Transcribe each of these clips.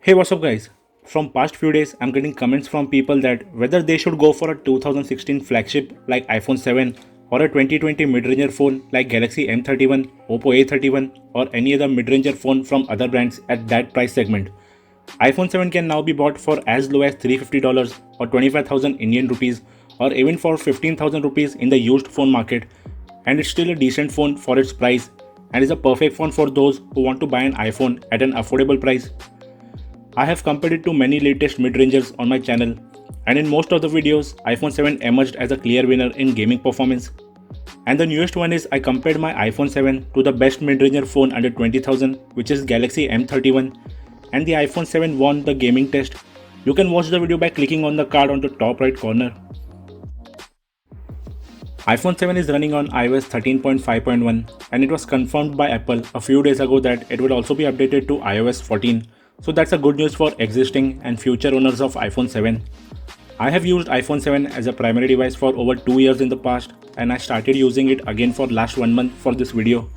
Hey, what's up, guys? From past few days, I'm getting comments from people that whether they should go for a 2016 flagship like iPhone 7 or a 2020 mid-ranger phone like Galaxy M31, Oppo A31, or any other mid-ranger phone from other brands at that price segment. iPhone 7 can now be bought for as low as $350 or 25,000 Indian rupees or even for 15,000 rupees in the used phone market, and it's still a decent phone for its price and is a perfect phone for those who want to buy an iPhone at an affordable price. I have compared it to many latest mid-rangers on my channel, and in most of the videos, iPhone 7 emerged as a clear winner in gaming performance. And the newest one is I compared my iPhone 7 to the best mid-ranger phone under 20,000, which is Galaxy M31, and the iPhone 7 won the gaming test. You can watch the video by clicking on the card on the top right corner. iPhone 7 is running on iOS 13.5.1, and it was confirmed by Apple a few days ago that it will also be updated to iOS 14. So that's a good news for existing and future owners of iPhone 7. I have used iPhone 7 as a primary device for over 2 years in the past, and I started using it again for last 1 month for this video.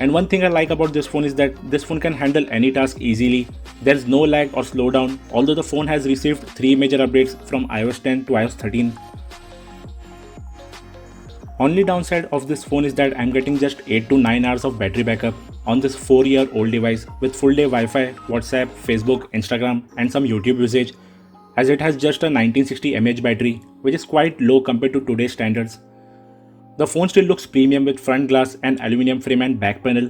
And one thing I like about this phone is that this phone can handle any task easily. There's no lag or slowdown, although the phone has received 3 major updates from iOS 10 to iOS 13. Only downside of this phone is that I'm getting just 8 to 9 hours of battery backup on this 4-year-old device with full day Wi-Fi, WhatsApp, Facebook, Instagram and some YouTube usage, as it has just a 1960 mAh battery, which is quite low compared to today's standards. The phone still looks premium with front glass and aluminum frame and back panel.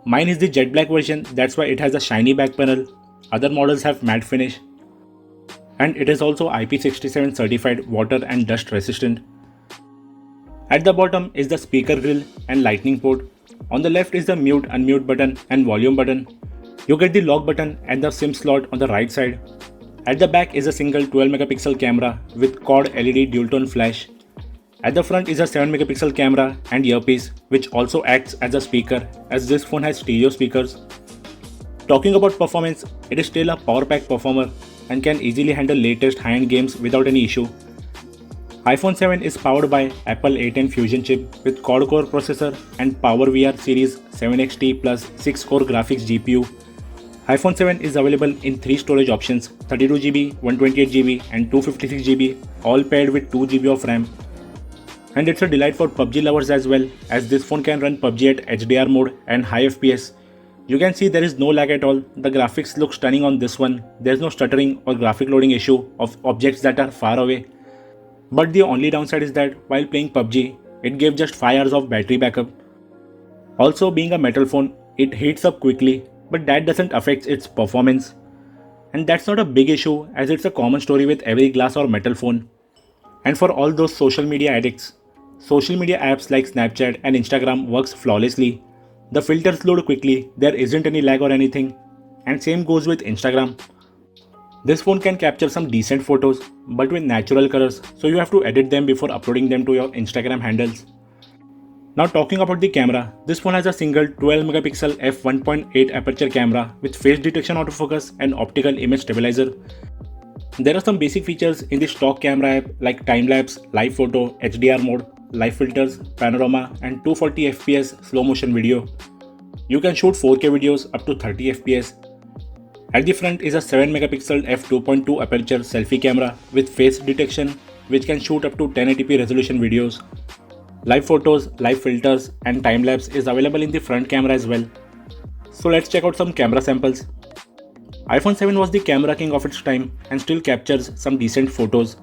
Mine is the jet black version, that's why it has a shiny back panel. Other models have matte finish. And it is also IP67 certified water and dust resistant. At the bottom is the speaker grill and lightning port. On the left is the mute, unmute button and volume button. You get the lock button and the SIM slot on the right side. At the back is a single 12 megapixel camera with quad LED dual tone flash. At the front is a 7 megapixel camera and earpiece, which also acts as a speaker as this phone has stereo speakers. Talking about performance, it is still a power pack performer and can easily handle latest high-end games without any issue. iPhone 7 is powered by Apple A10 Fusion chip with quad-core processor and PowerVR Series 7XT plus 6-core graphics GPU. iPhone 7 is available in 3 storage options, 32GB, 128GB and 256GB, all paired with 2GB of RAM. And it's a delight for PUBG lovers as well, as this phone can run PUBG at HDR mode and high FPS. You can see there is no lag at all. The graphics look stunning on this one. There's no stuttering or graphic loading issue of objects that are far away. But the only downside is that while playing PUBG, it gave just 5 hours of battery backup. Also, being a metal phone, it heats up quickly, but that doesn't affect its performance. And that's not a big issue as it's a common story with every glass or metal phone. And for all those social media addicts, social media apps like Snapchat and Instagram works flawlessly. The filters load quickly, there isn't any lag or anything. And same goes with Instagram. This phone can capture some decent photos, but with natural colors, so you have to edit them before uploading them to your Instagram handles. Now talking about the camera, this phone has a single 12 megapixel f1.8 aperture camera with face detection autofocus and optical image stabilizer. There are some basic features in the stock camera app like time-lapse, live photo, HDR mode, live filters, panorama and 240 fps slow motion video. You can shoot 4K videos up to 30 fps. At the front is a 7 megapixel f2.2 aperture selfie camera with face detection, which can shoot up to 1080p resolution videos. Live photos, live filters and time-lapse is available in the front camera as well. So let's check out some camera samples. iPhone 7 was the camera king of its time and still captures some decent photos.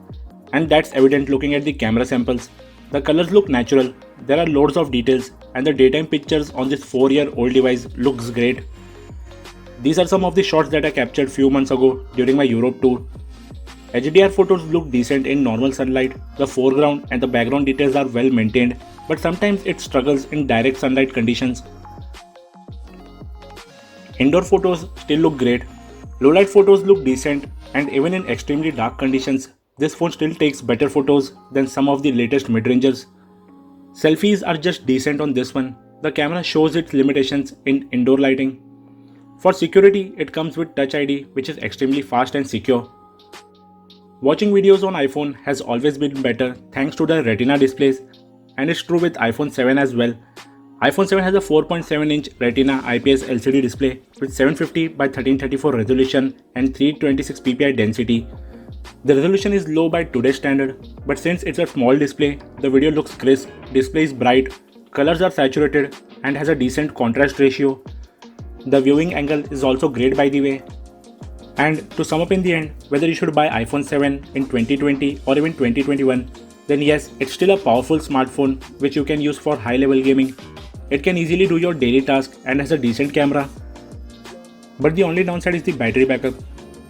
And that's evident looking at the camera samples. The colors look natural, there are loads of details and the daytime pictures on this 4-year-old device looks great. These are some of the shots that I captured few months ago during my Europe tour. HDR photos look decent in normal sunlight, the foreground and the background details are well maintained, but sometimes it struggles in direct sunlight conditions. Indoor photos still look great, low light photos look decent, and even in extremely dark conditions, this phone still takes better photos than some of the latest mid-rangers. Selfies are just decent on this one. The camera shows its limitations in indoor lighting. For security, it comes with Touch ID, which is extremely fast and secure. Watching videos on iPhone has always been better thanks to the Retina displays, and it's true with iPhone 7 as well. iPhone 7 has a 4.7-inch Retina IPS LCD display with 750 by 1334 resolution and 326 ppi density. The resolution is low by today's standard, but since it's a small display, the video looks crisp, display is bright, colors are saturated, and has a decent contrast ratio. The viewing angle is also great by the way. And to sum up in the end, whether you should buy iPhone 7 in 2020 or even 2021, then yes, it's still a powerful smartphone which you can use for high-level gaming. It can easily do your daily tasks and has a decent camera. But the only downside is the battery backup.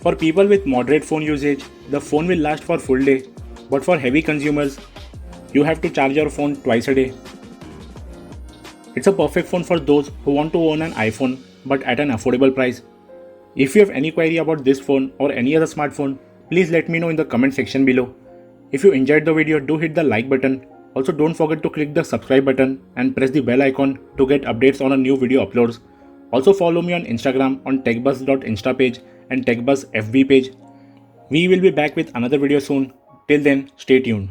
For people with moderate phone usage, the phone will last for full day, but for heavy consumers, you have to charge your phone twice a day. It's a perfect phone for those who want to own an iPhone but at an affordable price. If you have any query about this phone or any other smartphone, please let me know in the comment section below. If you enjoyed the video, do hit the like button. Also don't forget to click the subscribe button and press the bell icon to get updates on a new video uploads. Also follow me on Instagram on techbuzz.insta page and techbuzz FB page. We will be back with another video soon. Till then, stay tuned.